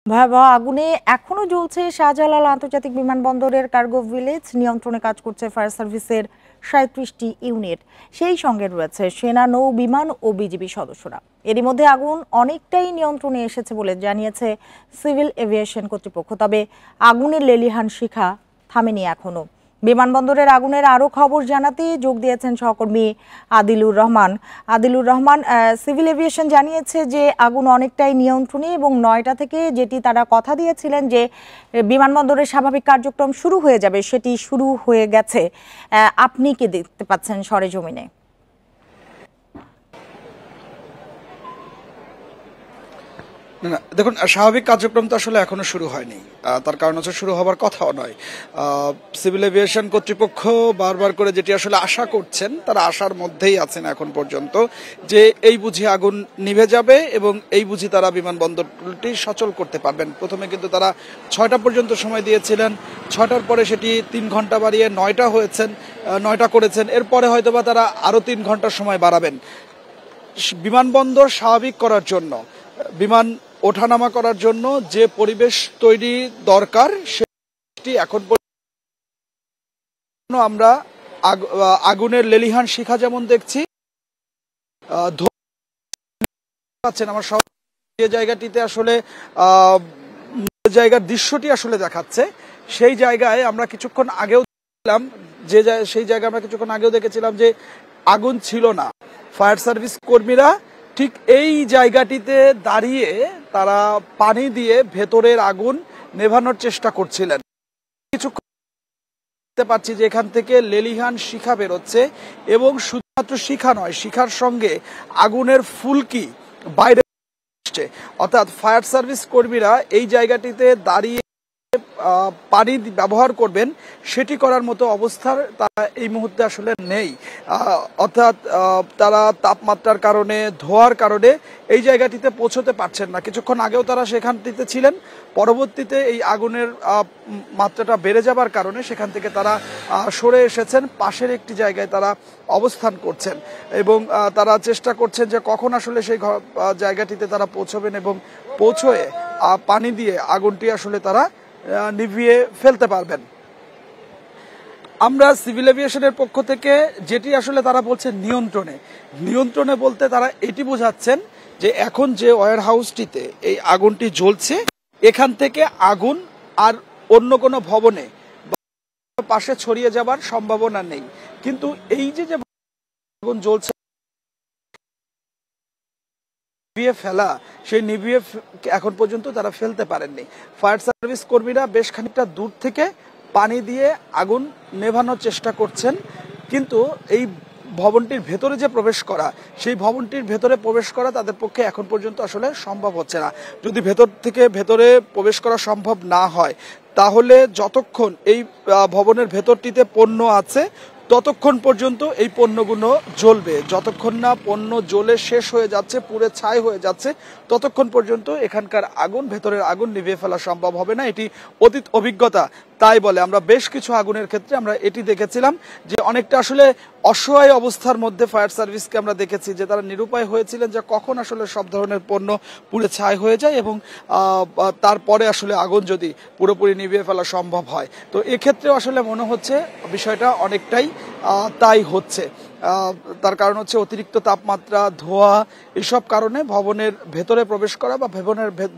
ভয়াবহ আগুনে এখনো জ্বলছে শাহজালাল আন্তর্জাতিক বিমানবন্দরের কার্গো ভিলেজ। নিয়ন্ত্রণে কাজ করছে ফায়ার সার্ভিসের ৩৭টি ইউনিট। সেই সঙ্গে রয়েছে সেনা, নৌ বিমান ও বিজিবি সদস্যরা। এরই মধ্যে আগুন অনেকটাই নিয়ন্ত্রণে এসেছে বলে জানিয়েছে সিভিল এভিয়েশন কর্তৃপক্ষ। তবে আগুনের লেলিহান শিখা থামেনি এখনো। বিমানবন্দরের আগুনের আরো খবর জানাতে যোগ দিয়েছেন সহকর্মী আদিলুর রহমান। সিভিল এভিয়েশন জানিয়েছে যে আগুন অনেকটাই নিয়ন্ত্রণে এবং ৯টা থেকে যেটি তারা কথা দিয়েছিলেন যে বিমানবন্দরের স্বাভাবিক কার্যক্রম শুরু হয়ে যাবে, সেটি শুরু হয়ে গেছে। আপনি কি দেখতে পাচ্ছেন সরেজমিনে? না, দেখুন, স্বাভাবিক কার্যক্রম তো আসলে এখনো শুরু হয়নি। তার কারণ হচ্ছে শুরু হবার কথাও নয়। সিভিল এভিয়েশন কর্তৃপক্ষ বারবার করে যেটি আসলে আশা করছেন, তারা আশার মধ্যেই আছেন এখন পর্যন্ত, যে এই বুঝি আগুন নিভে যাবে এবং এই বুঝি তারা বিমানবন্দরটি সচল করতে পারবেন। প্রথমে কিন্তু তারা ৬টা পর্যন্ত সময় দিয়েছিলেন, ৬টার পরে সেটি ৩ ঘন্টা বাড়িয়ে ৯টা করেছেন। এরপরে হয়তোবা তারা আরো ৩ ঘন্টা সময় বাড়াবেন। বিমানবন্দর স্বাভাবিক করার জন্য, বিমান ওঠানামা করার জন্য যে পরিবেশ তৈরি দরকার, সেটি এখন পর্যন্ত আমরা আগুনের লেলিহান শিখা যেমন দেখছি, আমার সব যে জায়গাটিতে আসলে জায়গার দৃশ্যটি আসলে দেখাচ্ছে, সেই জায়গায় আমরা কিছুক্ষণ আগেও দেখলাম যে আগুন ছিল না। ফায়ার সার্ভিস কর্মীরা ঠিক এই জায়গাটিতে দাঁড়িয়ে তারা পানি দিয়ে ভেতরের আগুন নেভানোর চেষ্টা করছিলেন। কিছুক্ষণ দেখতে পাচ্ছি যে এখান থেকে লেলিহান শিখা বেরোচ্ছে এবং শুধুমাত্র শিখা নয়, শিখার সঙ্গে আগুনের ফুলকি বাইরে আসছে। অর্থাৎ ফায়ার সার্ভিস কর্মীরা এই জায়গাটিতে দাঁড়িয়ে পানি ব্যবহার করবেন, সেটি করার মতো অবস্থার তারা এই মুহূর্তে আসলে নেই। অর্থাৎ তারা তাপমাত্রার কারণে, ধোঁয়ার কারণে এই জায়গাটিতে পৌঁছতে পারছেন না। কিছুক্ষণ আগেও তারা সেখানটিতে ছিলেন, পরবর্তীতে এই আগুনের মাত্রাটা বেড়ে যাবার কারণে সেখান থেকে তারা সরে এসেছেন, পাশের একটি জায়গায় তারা অবস্থান করছেন এবং তারা চেষ্টা করছেন যে কখন আসলে সেই জায়গাটিতে তারা পৌঁছবেন এবং পৌঁছয়ে পানি দিয়ে আগুনটি আসলে তারা নিভিয়ে ফেলতে পারবেন। আমরা সিভিল এভিয়েশনের পক্ষ থেকে যেটি আসলে তারা বলছেন নিয়ন্ত্রণে বলতে তারা এটি বোঝাচ্ছেন যে এখন যে ওয়্যার হাউসটিতে এই আগুনটি জ্বলছে, এখান থেকে আগুন আর অন্য কোনো ভবনে পাশে ছড়িয়ে যাবার সম্ভাবনা নেই। কিন্তু এই যে আগুন জ্বলছে ফেলা, সেই নিভিয়ে এখন পর্যন্ত তারা ফেলতে পারেননি। ফায়ার সার্ভিস কর্মীরা বেশ খানিকটা দূর থেকে পানি দিয়ে আগুন নেভানোর চেষ্টা করছেন, কিন্তু এই ভবনটির ভেতরে যে প্রবেশ করা, সেই ভবনটির ভেতরে প্রবেশ করা তাদের পক্ষে এখন পর্যন্ত আসলে সম্ভব হচ্ছে না। যদি ভেতরে প্রবেশ করা সম্ভব না হয়, তাহলে যতক্ষণ এই ভবনের ভেতরটিতে পণ্য আছে ততক্ষণ পর্যন্ত এই পণ্যগুলো জ্বলবে। যতক্ষণ না পণ্য জ্বলে শেষ হয়ে যাচ্ছে, পুড়ে ছাই হয়ে যাচ্ছে, ততক্ষণ পর্যন্ত এখানকার ভেতরের আগুন নিভিয়ে ফেলা সম্ভব হবে না। এটি অতীত অভিজ্ঞতা তাই বলে। আমরা বেশ কিছু আগুনের ক্ষেত্রে আমরা এটি দেখেছিলাম যে অনেকটা আসলে অসহায় অবস্থার মধ্যে ফায়ার সার্ভিসকে আমরা দেখেছি যে তারা নিরুপায় হয়েছিলেন যে কখন আসলে সব ধরনের পণ্য পুড়ে ছাই হয়ে যায় এবং তারপরে আসলে আগুন যদি পুরোপুরি নিভিয়ে ফেলা সম্ভব হয়। তো এক্ষেত্রে আসলে মনে হচ্ছে বিষয়টা অনেকটাই তাই হচ্ছে। তার কারণ হচ্ছে অতিরিক্ত তাপমাত্রা, ধোঁয়া, এসব কারণে ভবনের ভেতরে প্রবেশ করা বা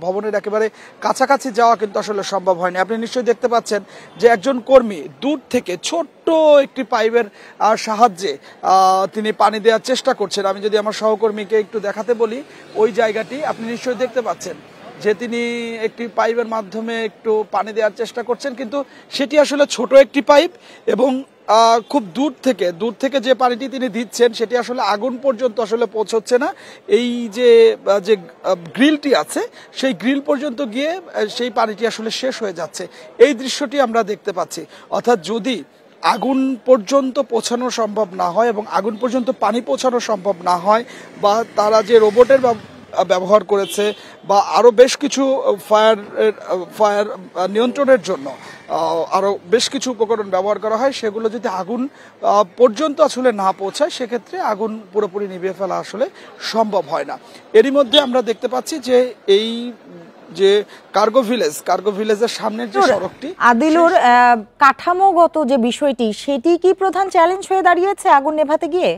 ভবনের একেবারে কাছাকাছি যাওয়া কিন্তু আসলে সম্ভব হয়নি। আপনি নিশ্চয়ই দেখতে পাচ্ছেন যে একজন কর্মী দূর থেকে ছোট্ট একটি পাইপের সাহায্যে তিনি পানি দেওয়ার চেষ্টা করছেন। আমি যদি আমার সহকর্মীকে একটু দেখাতে বলি, ওই জায়গাটি আপনি নিশ্চয়ই দেখতে পাচ্ছেন যে তিনি একটি পাইপের মাধ্যমে একটু পানি দেওয়ার চেষ্টা করছেন, কিন্তু সেটি আসলে ছোট একটি পাইপ এবং খুব দূর থেকে যে পানিটি তিনি দিচ্ছেন সেটি আসলে আগুন পর্যন্ত আসলে পৌঁছচ্ছে না। এই যে গ্রিলটি আছে, সেই গ্রিল পর্যন্ত গিয়ে সেই পানিটি আসলে শেষ হয়ে যাচ্ছে। এই দৃশ্যটি আমরা দেখতে পাচ্ছি। অর্থাৎ যদি আগুন পর্যন্ত পৌঁছানো সম্ভব না হয় এবং আগুন পর্যন্ত পানি পৌঁছানো সম্ভব না হয়, বা তারা যে রোবটের ব্যবহার করেছে বা আরো বেশ কিছু ফায়ার নিয়ন্ত্রণের জন্য আরো বেশ কিছু উপকরণ ব্যবহার করা হয়, সেগুলো যদি আগুন পর্যন্ত আসলে না পৌঁছায়, সেক্ষেত্রে আগুন পুরোপুরি নিভিয়ে ফেলা আসলে সম্ভব হয় না। এরই মধ্যে আমরা দেখতে পাচ্ছি যে এই যে কার্গো ভিলেজের সামনের যে সড়কটি আদিলুর কাঠামোগত যে বিষয়টি সেটি কি প্রধান চ্যালেঞ্জ হয়ে দাঁড়িয়েছে আগুন নেভাতে গিয়ে?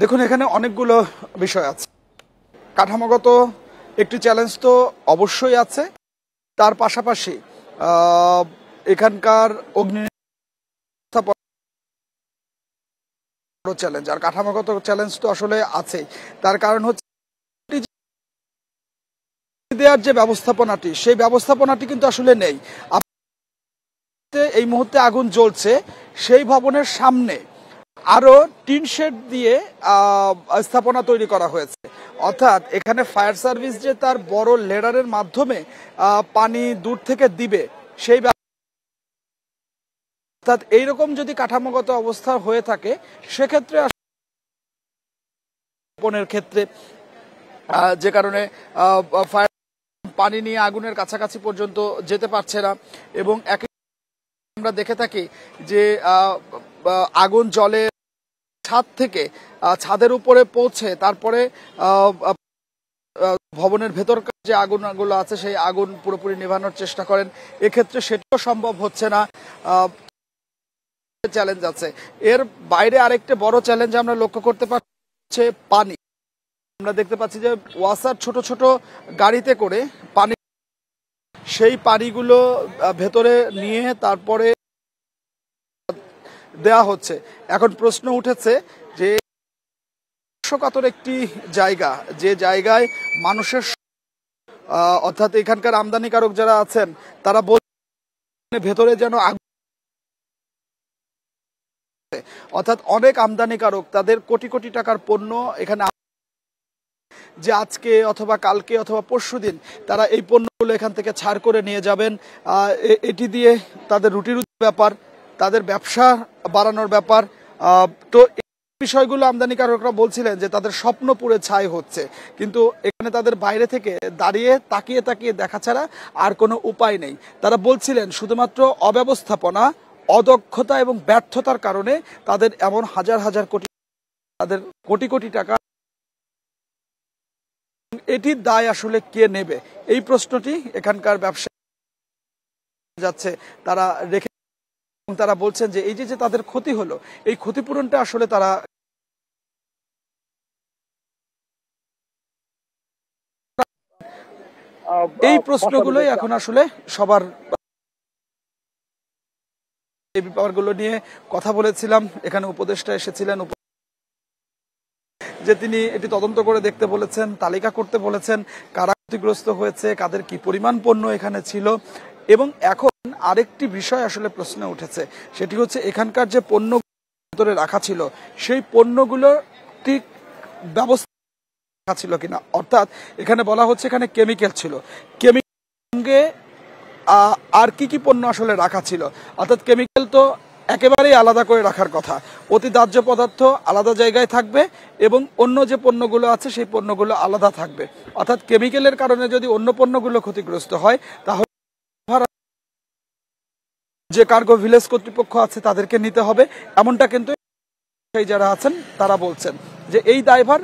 দেখুন, এখানে অনেকগুলো বিষয় আছে। কাঠামোগত একটি চ্যালেঞ্জ তো অবশ্যই আছে, তার পাশাপাশি এখানকার অগ্নি চ্যালেঞ্জ আর কাঠামোগত চ্যালেঞ্জ তো আসলে আছেই। তার কারণ হচ্ছে দেওয়ার যে ব্যবস্থাপনাটি, সেই ব্যবস্থাপনাটি কিন্তু আসলে নেই। এই মুহূর্তে আগুন জ্বলছে, সেই ভবনের সামনে আরো টিন শেড দিয়ে স্থাপনা তৈরি করা হয়েছে। অর্থাৎ এখানে ফায়ার সার্ভিস যে তার বড় লেডারের মাধ্যমে পানি দূর থেকে দিবে, সেই অর্থাৎ এইরকম যদি কাঠামোগত অবস্থা হয়ে থাকে, সেক্ষেত্রে ক্ষেত্রে যে কারণে ফায়ার পানি নিয়ে আগুনের কাছাকাছি পর্যন্ত যেতে পারছে না। এবং আমরা দেখে থাকি যে আগুন জলে ছাদ থেকে ছাদের উপরে পৌঁছে তারপরে ভবনের ভেতরকার যে আগুনগুলো আছে সেই আগুন পুরোপুরি নেভানোর চেষ্টা করেন। এক্ষেত্রে সেটাও সম্ভব হচ্ছে না, চ্যালেঞ্জ আছে। এর বাইরে আরেকটা বড় চ্যালেঞ্জ আমরা লক্ষ্য করতে পারছি পানি। আমরা দেখতে পাচ্ছি যে ওয়াসার ছোট ছোট গাড়িতে করে পানি, সেই পানিগুলো ভেতরে নিয়ে তারপরে দেয়া হচ্ছে। এখন প্রশ্ন উঠেছে যে কাতর একটি জায়গা, যে জায়গায় মানুষের অর্থাৎ এখানকার আমদানিকারক যারা আছেন তারা বলছেন ভেতরে যেন অর্থাৎ অনেক আমদানিকারক তাদের কোটি কোটি টাকার পণ্য এখানে যে আজকে অথবা কালকে অথবা পরশুদিন তারা এই পণ্যগুলো এখান থেকে ছাড় করে নিয়ে যাবেন। এটি দিয়ে তাদের রুটি ব্যাপার, তাদের ব্যবসা বাড়ানোর ব্যাপার। তো বিষয়গুলো আমদানিকারকরা বলছিলেন যে তাদের স্বপ্ন পুরে ছাই হচ্ছে, কিন্তু এখানে তাদের বাইরে থেকে দাঁড়িয়ে তাকিয়ে তাকিয়ে দেখা ছাড়া আর কোনো উপায় নেই। তারা বলছিলেন শুধুমাত্র অব্যবস্থাপনা, অদক্ষতা এবং ব্যর্থতার কারণে তাদের এমন হাজার হাজার কোটি, তাদের কোটি কোটি টাকা, এটির দায় আসলে কে নেবে? এই প্রশ্নটি এখানকার ব্যবসা যাচ্ছে তারা রেখে, তারা বলছেন যে এই যে তাদের ক্ষতি হলো, এই ক্ষতিপূরণটা আসলে তারা এই প্রশ্নগুলোই এখন আসলে সবার। এই ব্যাপারগুলো নিয়ে কথা বলেছিলাম, এখানে উপদেষ্টা এসেছিলেন যে তিনি এটি তদন্ত করে দেখতে বলেছেন, তালিকা করতে বলেছেন কারা ক্ষতিগ্রস্ত হয়েছে, কাদের কি পরিমাণ পণ্য এখানে ছিল। এবং এখন আরেকটি বিষয় আসলে প্রশ্ন উঠেছে, সেটি হচ্ছে এখানকার যে পণ্য ভিতরে রাখা ছিল সেই পণ্যগুলো ঠিক ব্যবস্থা রাখা ছিল কিনা। অর্থাৎ এখানে বলা হচ্ছে এখানে কেমিক্যাল ছিল, কেমিক্যাল সঙ্গে আর কি পণ্য আসলে রাখা ছিল। অর্থাৎ কেমিক্যাল তো একেবারেই আলাদা করে রাখার কথা, অতি দাহ্য পদার্থ আলাদা জায়গায় থাকবে এবং অন্য যে পণ্যগুলো আছে সেই পণ্যগুলো আলাদা থাকবে। অর্থাৎ কেমিক্যালের কারণে যদি অন্য পণ্যগুলো ক্ষতিগ্রস্ত হয় তাহলে যে কার্গো ভিলেজ কর্তৃপক্ষ আছে তাদেরকে নিতে হবে, এমনটা কিন্তু সেই যারা আছেন তারা বলছেন যে এই দায়ভার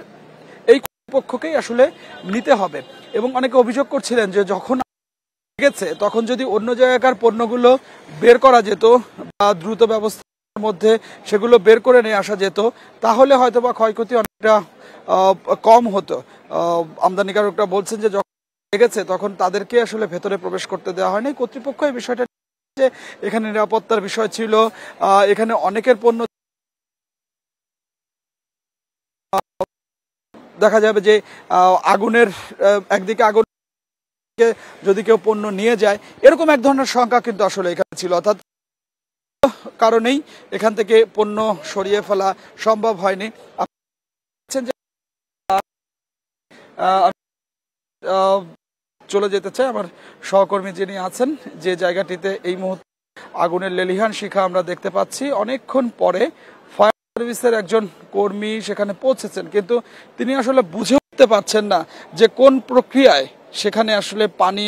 এই কর্তৃপক্ষকেই আসলে নিতে হবে। এবং অনেকে অভিযোগ করছিলেন যে যখন গেছে তখন যদি অন্য জায়গার পণ্যগুলো বের করা যেত বা দ্রুত ব্যবস্থার মধ্যে সেগুলো বের করে নিয়ে আসা যেত তাহলে হয়তো বা ক্ষয়ক্ষতি অনেকটা কম হতো। আমদানিকারকরা বলছেন যে যখন লেগেছে তখন তাদেরকে আসলে ভেতরে প্রবেশ করতে দেওয়া হয়নি। কর্তৃপক্ষ এই বিষয়টা, এখানে নিরাপত্তার বিষয় ছিল, এখানে অনেকের পণ্য দেখা যাবে যে আগুনের একদিকে আগুন যদি কেউ পণ্য নিয়ে যায় এরকম এক ধরনের সংখ্যা কিন্তু আসলে এখানে ছিল। অর্থাৎ কারণেই এখান থেকে পণ্য সরিয়ে ফেলা সম্ভব হয়নি। চলে যেতে চাই আমার সহকর্মী যিনি আছেন যে জায়গাটিতে এই মুহূর্তে আগুনের লেলিহান শিখা আমরা দেখতে পাচ্ছি। অনেকক্ষণ পরে ফায়ার সার্ভিসের একজন কর্মী সেখানে পৌঁছেছেন, কিন্তু তিনি আসলে বুঝে উঠতে পারছেন না যে কোন প্রক্রিয়ায় সেখানে আসলে পানি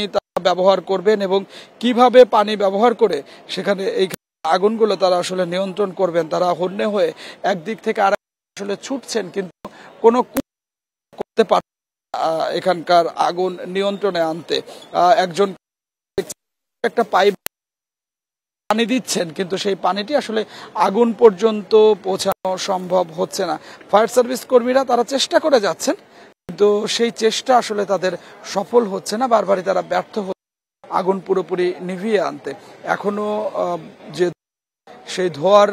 ব্যবহার করবেন এবং কিভাবে পানি ব্যবহার করে সেখানে এই আগুনগুলো তারা আসলে নিয়ন্ত্রণ করবেন। তারা হন্যে হয়ে একদিক থেকে আর আসলে ছুটছেন কিন্তু কোনো করতে পার এখানকার আগুন নিয়ন্ত্রণে আনতে। একজন একটা পাইপ পানি দিচ্ছেন কিন্তু সেই পানিটি আসলে আগুন পর্যন্ত পৌঁছানো সম্ভব হচ্ছে না। ফায়ার সার্ভিস কর্মীরা তারা চেষ্টা করে যাচ্ছেন কিন্তু সেই চেষ্টা আসলে তাদের সফল হচ্ছে না, বারবারই তারা ব্যর্থ হচ্ছে আগুন পুরোপুরি নিভিয়ে আনতে। এখনো যে সেই ধোয়ার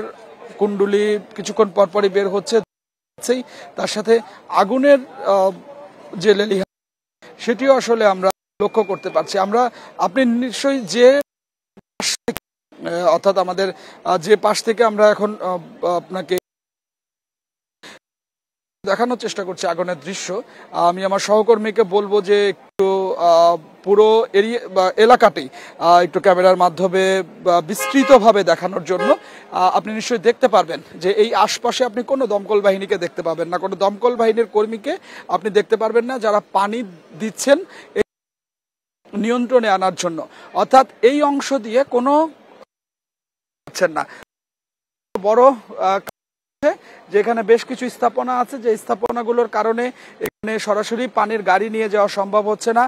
কুণ্ডুলি কিছুক্ষণ পরপরই বের হচ্ছে, তার সাথে আগুনের যে লেলিহান সেটিও আসলে আমরা লক্ষ্য করতে পারছি। আপনি নিশ্চয়ই যে অর্থাৎ আমাদের যে পাশ থেকে আমরা এখন আপনাকে দেখানোর চেষ্টা করছি আগুনের দৃশ্য, আমি আমার সহকর্মীকে বলবো যে একটু পুরো এরিয়া বা এলাকাটি একটু ক্যামেরার মাধ্যমে বিস্তৃতভাবে দেখানোর জন্য। আপনি নিশ্চয়ই দেখতে পারবেন যে এই আশপাশে আপনি কোনো দমকল বাহিনীকে দেখতে পাবেন না, কোনো দমকল বাহিনীর কর্মীকে আপনি দেখতে পারবেন না যারা পানি দিচ্ছেন নিয়ন্ত্রণে আনার জন্য। অর্থাৎ এই অংশ দিয়ে কোনো না বড় যেখানে বেশ কিছু স্থাপনা আছে, যে স্থাপনাগুলোর কারণে এখানে সরাসরি পানির গাড়ি নিয়ে যাওয়া সম্ভব হচ্ছে না,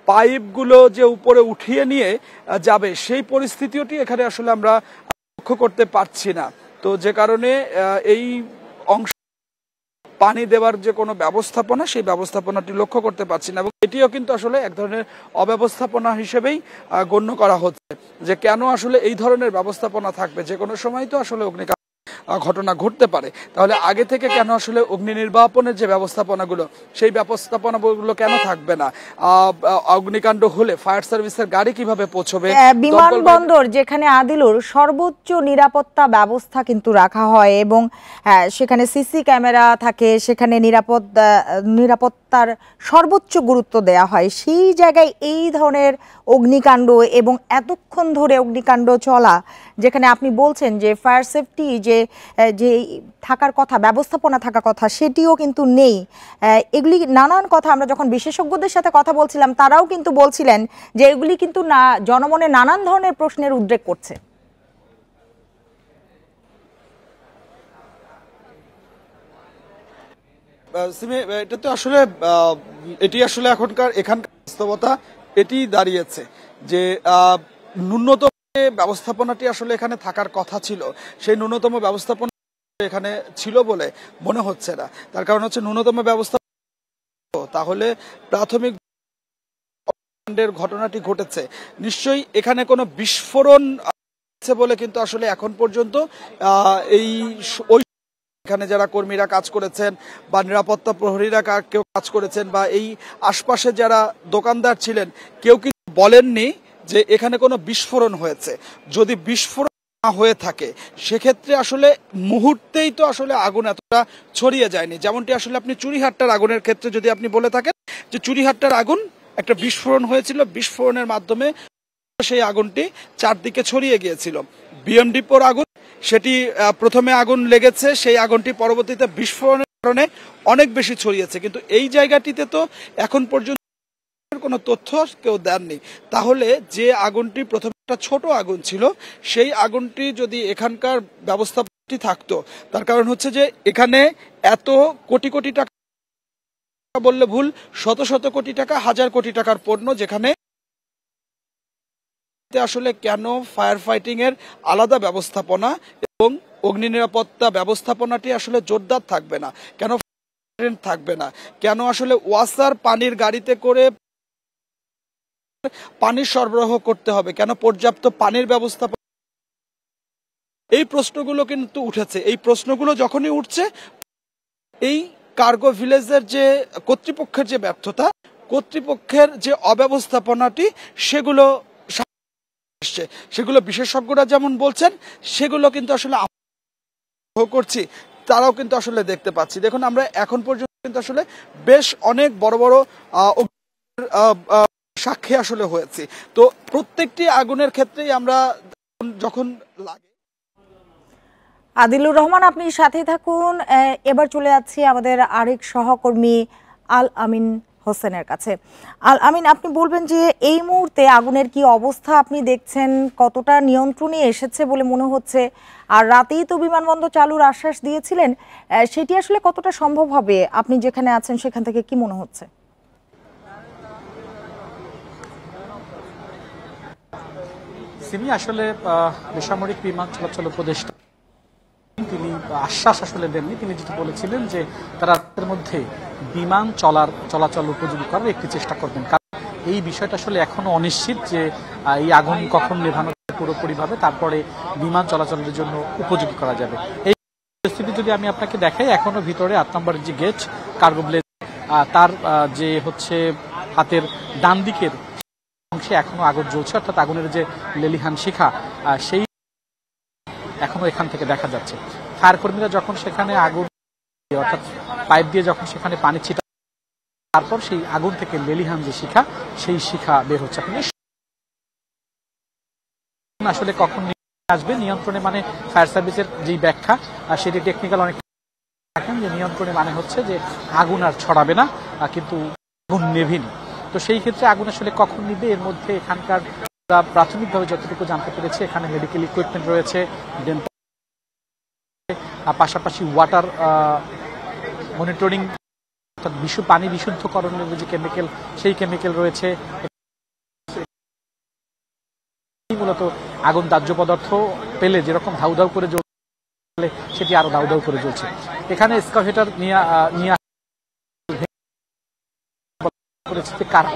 পাইপগুলো যে উপরে উঠিয়ে নিয়ে যাবে সেই পরিস্থিতিটি এখানে আসলে আমরা লক্ষ্য করতে পারছি না। তো যে কারণে এই অংশ পানি দেওয়ার যে কোনো ব্যবস্থাপনা সেই ব্যবস্থাপনাটি লক্ষ্য করতে পারছি না, এবং এটিও কিন্তু আসলে এক ধরনের অব্যবস্থাপনা হিসেবেই গণ্য করা হচ্ছে। যে কেন আসলে এই ধরনের ব্যবস্থাপনা থাকবে, যে কোনো সময় তো আসলে অগ্নিকাণ্ড ঘটনা ঘটতে পারে, তাহলে আগে থেকে কেন আসলে অগ্নি নির্বাপনের যে ব্যবস্থাপনাগুলো সেই ব্যবস্থাপনাগুলো কেন থাকবে না? অগ্নিকাণ্ড হলে ফায়ার সার্ভিসের গাড়ি কিভাবে পৌঁছবে? বিমানবন্দর যেখানে আদিলুর সর্বোচ্চ নিরাপত্তা ব্যবস্থা কিন্তু রাখা হয় এবং সেখানে সিসি ক্যামেরা থাকে, সেখানে নিরাপত্তার সর্বোচ্চ গুরুত্ব দেয়া হয়, সেই জায়গায় এই ধরনের অগ্নিকাণ্ড এবং এতক্ষণ ধরে অগ্নিকাণ্ড চলা, যেখানে আপনি বলছেন যে ফায়ার সেফটি যে থাকার কথা, ব্যবস্থাপনা থাকার কথা, সেটিও কিন্তু নেই। এগুলি নানান কথা আমরা যখন বিশেষজ্ঞদের সাথে কথা বলছিলাম তারাও কিন্তু বলছিলেন যে এগুলি কিন্তু না জনমনে নানান ধরনের প্রশ্নের উদ্রেক করছে। এটা তো আসলে এটি আসলে এখানকার বাস্তবতা এটি দাঁড়িয়েছে যে ন্যূনতম ব্যবস্থাপনাটি আসলে এখানে থাকার কথা ছিল, সেই ন্যূনতম ব্যবস্থাপনা এখানে ছিল বলে মনে হচ্ছে না। তার কারণ হচ্ছে ন্যূনতম ব্যবস্থা, তাহলে প্রাথমিক ঘটনাটি ঘটেছে নিশ্চয়ই এখানে কোনো বিস্ফোরণ আছে বলে কিন্তু আসলে এখন পর্যন্ত এখানে যারা কর্মীরা কাজ করেছেন বা নিরাপত্তা প্রহরীরা কেউ কাজ করেছেন বা এই আশপাশে যারা দোকানদার ছিলেন কেউ কিন্তু বলেননি যে এখানে কোনো বিস্ফোরণ হয়েছে। যদি বিস্ফোরণ না হয়ে থাকে সেক্ষেত্রে আসলে মুহূর্তেই তো আসলে আগুন এতটা ছড়িয়ে যায়নি, যেমনটি আসলে আপনি চুরিহাট্টার আগুনের ক্ষেত্রে যদি আপনি বলে থাকেন যে চুরিহাট্টার আগুন একটা বিস্ফোরণ হয়েছিল, বিস্ফোরণের মাধ্যমে সেই আগুনটি চারদিকে ছড়িয়ে গিয়েছিল। বিএমডিপোর আগুন, সেটি প্রথমে আগুন লেগেছে, সেই আগুনটি পরবর্তীতে বিস্ফোরণের কারণে অনেক বেশি ছড়িয়েছে, কিন্তু এই জায়গাটিতে তো এখন পর্যন্ত কোনো তথ্য কেউ দেননি। তাহলে যে আগুনটি প্রথমে একটা ছোট আগুন ছিল সেই আগুনটি যদি এখানকার ব্যবস্থাপনাটি থাকতো, তার কারণ হচ্ছে যে এখানে এত কোটি কোটি টাকা বললে ভুল, শত শত কোটি টাকা, হাজার কোটি টাকার পণ্য, যেখানে আসলে কেন ফায়ার ফাইটিং এর আলাদা ব্যবস্থাপনা এবং অগ্নি নিরাপত্তা ব্যবস্থাপনাটি আসলে জোরদার থাকবে না, কেন থাকবে না, কেন আসলে ওয়াসার পানির গাড়িতে করে পানি সরবরাহ করতে হবে, কেন পর্যাপ্ত পানির ব্যবস্থাপনা, এই প্রশ্নগুলো কিন্তু উঠেছে। এই প্রশ্নগুলো যখনই উঠছে এই কার্গো ভিলেজের যে কর্তৃপক্ষের যে ব্যর্থতা, কর্তৃপক্ষের যে অব্যবস্থাপনাটি, সেগুলো বিশেষজ্ঞরা যেমন বলছেন সেগুলো কিন্তু আসলে করছি তারাও কিন্তু আসলে দেখতে পাচ্ছি। দেখুন আমরা এখন পর্যন্ত কিন্তু আসলে বেশ অনেক বড় বড় সাক্ষী আসলে হয়েছি, তো প্রত্যেকটি আগুনের ক্ষেত্রেই আমরা যখন লাগে। আদিলুর রহমান, আপনি সাথে থাকুন। এবার চলে যাচ্ছি আমাদের আরেক সহকর্মী আল আমিন হোসেনের কাছে। আল আমিন, আপনি বলবেন যে এই মুহূর্তে আগুনের কি অবস্থা আপনি দেখছেন, কতটা নিয়ন্ত্রণে এসেছে বলে মনে হচ্ছে, আর রাতেই তো বিমানবন্দর চালুর আশ্বাস দিয়েছিলেন, সেটি আসলে কতটা সম্ভব হবে? আপনি যেখানে আছেন সেখান থেকে কি মনে হচ্ছে? সিমি, আসলে বেসামরিক বিমান চলাচল উপদেষ্টা তিনি আশ্বাস আসলে দেননি। তিনি যেটা বলেছিলেন যে তারা রাতের মধ্যে বিমান চলাচল উপযোগী করার একটি চেষ্টা করবেন, কারণ এই বিষয়টা আসলে এখনো অনিশ্চিত যে এই আগুন কখন নেভানো পুরোপুরিভাবে তারপরে বিমান চলাচলের জন্য উপযোগী করা যাবে। এই পরিস্থিতি যদি আমি আপনাকে দেখাই, এখনো ভিতরে 8 নম্বরের যে গেট কার্গো ব্লেজ, তার যে হচ্ছে হাতের ডান দিকের অংশে এখনো আগুন জ্বলছে, অর্থাৎ আগুনের যে লেলিহান শিখা সেই এখনো এখান থেকে দেখা যাচ্ছে। ফায়ার কর্মীরা যখন সেখানে আগুন অর্থাৎ পাইপ দিয়ে যখন সেখানে পানি ছিটা, তারপর সেই আগুন থেকে লেলিহান যে শিখা, সেই শিখা বের হচ্ছে। আসলে কখন আসবে নিয়ন্ত্রণে, মানে ফায়ার সার্ভিসের যেই ব্যাখ্যা সেটি টেকনিক্যাল অনেক থাকেন যে নিয়ন্ত্রণে মানে হচ্ছে যে আগুন আর ছড়াবে না, কিন্তু আগুন নেভেনি। তো সেই ক্ষেত্রে আগুন আসলে কখন নিবে, এর মধ্যে এখানকার প্রাথমিকভাবে যতটুকু জানতে পেরেছে এখানে মেডিকেল ইকুইপমেন্ট রয়েছে, পাশাপাশি ওয়াটার মনিটরিং অর্থাৎ পানি বিশুদ্ধকরণের যে কেমিক্যাল, সেই কেমিক্যাল রয়েছে। মূলত আগুন দাহ্য পদার্থ পেলে যেরকম ধাউ ধাউ করে জ্বলে, সেটি আরো ধাউ ধাউ করে জ্বলছে। এখানে এক্সকাভেটর নিয়ে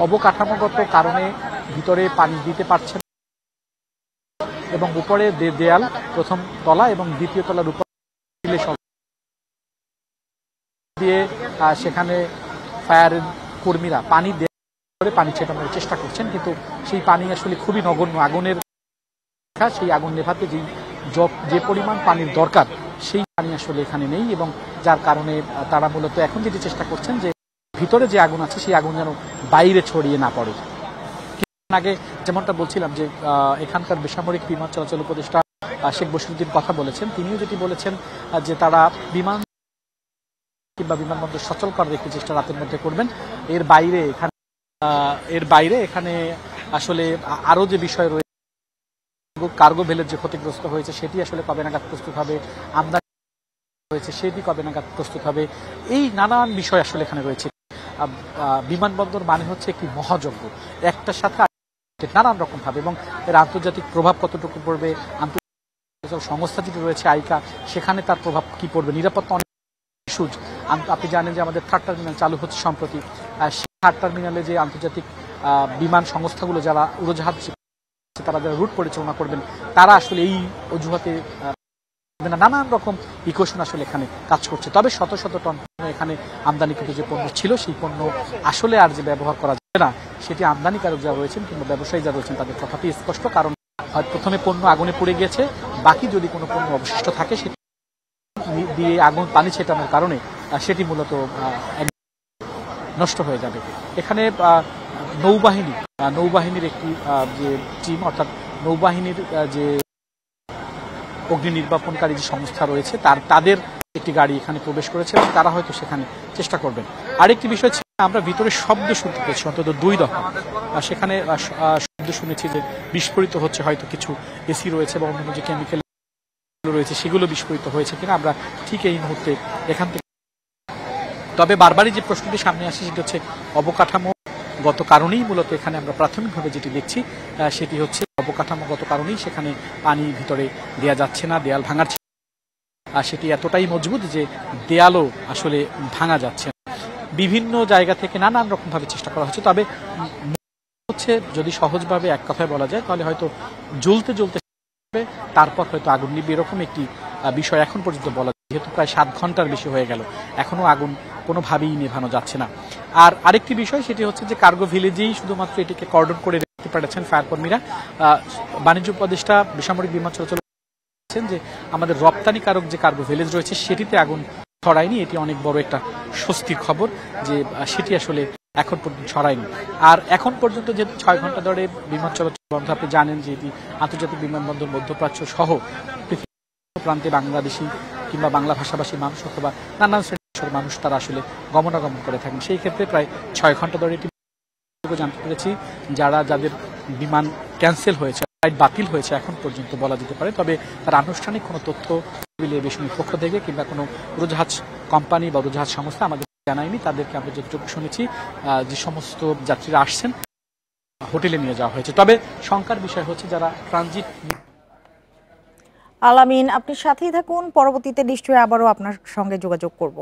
অবকাঠামোগত কারণে ভিতরে পানি দিতে পারছে এবং উপরে দেয়াল, প্রথম তলা এবং দ্বিতীয় তলার উপর দিয়ে সেখানে ফায়ার কর্মীরা পানি দিয়ে পানি ছেটানোর চেষ্টা করছেন, কিন্তু সেই পানি আসলে খুবই নগণ্য। আগুনের সেই আগুন নেভাতে যে পরিমাণ পানির দরকার সেই পানি আসলে এখানে নেই, এবং যার কারণে তারা মূলত এখন যেটি চেষ্টা করছেন যে ভিতরে যে আগুন আছে সেই আগুন যেন বাইরে ছড়িয়ে না পড়ে। কিছুক্ষণ আগে যেমনটা বলছিলাম যে এখানকার বেসামরিক বিমান চলাচল উপদেষ্টা শেখ বশিরউদ্দিন কথা বলেছেন, তিনিও যেটি বলেছেন যে তারা বিমান কিংবা বিমানবন্দর সচল করার একটি চেষ্টা রাতের মধ্যে করবেন। এর বাইরে এখানে আসলে আরো যে বিষয় রয়েছে, কার্গো ভেলের যে ক্ষতিগ্রস্ত হয়েছে সেটি আসলে কবে নাগাদ প্রস্তুত হবে, আমদানি হয়েছে সেটি কবে নাগাদ প্রস্তুত হবে, এই নানান বিষয় আসলে এখানে রয়েছে। বিমানবন্দর মানে হচ্ছে একটি মহাযজ্ঞ, একটার সাথে নানান রকম ভাবে, এবং এর আন্তর্জাতিক প্রভাব কতটুকু পড়বে, আন্তর্জাতিক সংস্থা যেটি রয়েছে আইকা, সেখানে তার প্রভাব কি পড়বে, নিরাপত্তা অনেক ইস্যুজ। আপনি জানেন যে আমাদের 3rd টার্মিনাল চালু হচ্ছে সম্প্রতি, সেই 3rd টার্মিনালে যে আন্তর্জাতিক বিমান সংস্থাগুলো যারা উড়োজাহাজ তারা যারা রুট পরিচালনা করবেন, তারা আসলে এই অজুহাতে নানান রকম ইকুয়েশন আসলে এখানে কাজ করছে। তবে শত শত টন এখানে আমদানিকৃত যে পণ্য ছিল সেই পণ্য আসলে আর যে ব্যবহার করা যাবে না, সেটি আমদানিকারক যারা রয়েছেন কিংবা ব্যবসায়ী যারা রয়েছেন তাদের কথাটি স্পষ্ট, কারণ হয়তো প্রথমে পণ্য আগুনে পুড়ে গিয়েছে, বাকি যদি কোনো পণ্য অবশিষ্ট থাকে সেটি দিয়ে আগুন পানি ছেটানোর কারণে সেটি মূলত নষ্ট হয়ে যাবে। এখানে নৌবাহিনীর একটি যে টিম, অর্থাৎ নৌবাহিনীর যে অগ্নি নির্বাপনকারী যে সংস্থা রয়েছে তাদের একটি গাড়ি এখানে প্রবেশ করেছে এবং তারা হয়তো সেখানে চেষ্টা করবেন। আরেকটি বিষয় ছিল, আমরা ভিতরে শব্দ শুনতে পেয়েছি অন্তত 2 দফা, সেখানে শব্দ শুনেছি যে বিস্ফোরিত হচ্ছে, হয়তো কিছু এসি রয়েছে বা অন্যান্য যে কেমিক্যাল রয়েছে সেগুলো বিস্ফোরিত হয়েছে কিনা আমরা ঠিক এই মুহূর্তে এখান থেকে। তবে বারবারই যে প্রশ্নটি সামনে আসে সেটি হচ্ছে অবকাঠামোগত কারণেই মূলত এখানে আমরা প্রাথমিকভাবে যেটি দেখছি সেটি হচ্ছে অবকাঠামোগত কারণেই সেখানে পানি ভিতরে দেয়া যাচ্ছে না, দেয়াল ভাঙার আর সেটি এতটাই মজবুত যে দেয়ালও আসলে ভাঙা যাচ্ছে। বিভিন্ন জায়গা থেকে নানান রকম ভাবে চেষ্টা করা হচ্ছে, তবে হচ্ছে যদি সহজভাবে এক কথায় বলা যায় তাহলে হয়তো জ্বলতে তারপর হয়তো আগুন নিবে, এরকম একটি বিষয় এখন পর্যন্ত বলা যায়, যেহেতু প্রায় 7 ঘন্টার বেশি হয়ে গেল এখনো আগুন কোনোভাবেই নেভানো যাচ্ছে না। আর আরেকটি বিষয় সেটি হচ্ছে যে কার্গো ভিলেজেই শুধুমাত্র এটিকে কর্ডন করে রেখে পাঠাচ্ছেন ফায়ার কর্মীরা। বাণিজ্য উপদেষ্টা বেসামরিক বিমান চলাচল যে আমাদের রপ্তানিকারক যে কার্গো ভিলেজ রয়েছে সেটিতে আগুন ছড়ায়নি, এটি অনেক বড় একটা স্বস্তির খবর যে সেটি আসলে এখন পর্যন্ত ছড়ায়নি। আর এখন পর্যন্ত যে 6 ঘন্টা ধরে বিমান চলাচল বন্ধ, আপনি জানেন যে এটি আন্তর্জাতিক বিমানবন্দর মধ্যপ্রাচ্য সহ পৃথিবীর প্রান্তে বাংলাদেশি কিংবা বাংলা ভাষাভাষী মানুষ অথবা নানান মানুষ তারা আসলে গমনাগমন করে থাকেন। সেই ক্ষেত্রে প্রায় 6 ঘন্টা ধরে এটি জানতে পেরেছি যাদের বিমান ক্যান্সেল হয়েছে, ফ্লাইট বাতিল হয়েছে এখন পর্যন্ত বলা যেতে পারে। তবে তার আনুষ্ঠানিক কোনো তথ্য এভিয়েশনের পক্ষ থেকে কিংবা কোনো উড়োজাহাজ কোম্পানি বা উড়োজাহাজ সংস্থা আমাদের জানায়নি। তাদেরকে আমরা যতটুকু শুনেছি যে সমস্ত যাত্রীরা আসছেন হোটেলে নিয়ে যাওয়া হয়েছে। তবে শঙ্কার বিষয় হচ্ছে যারা ট্রানজিট। আলামিন, আপনি সাথেই থাকুন, পরবর্তীতে নিশ্চয়ই আবারও আপনার সঙ্গে যোগাযোগ করব।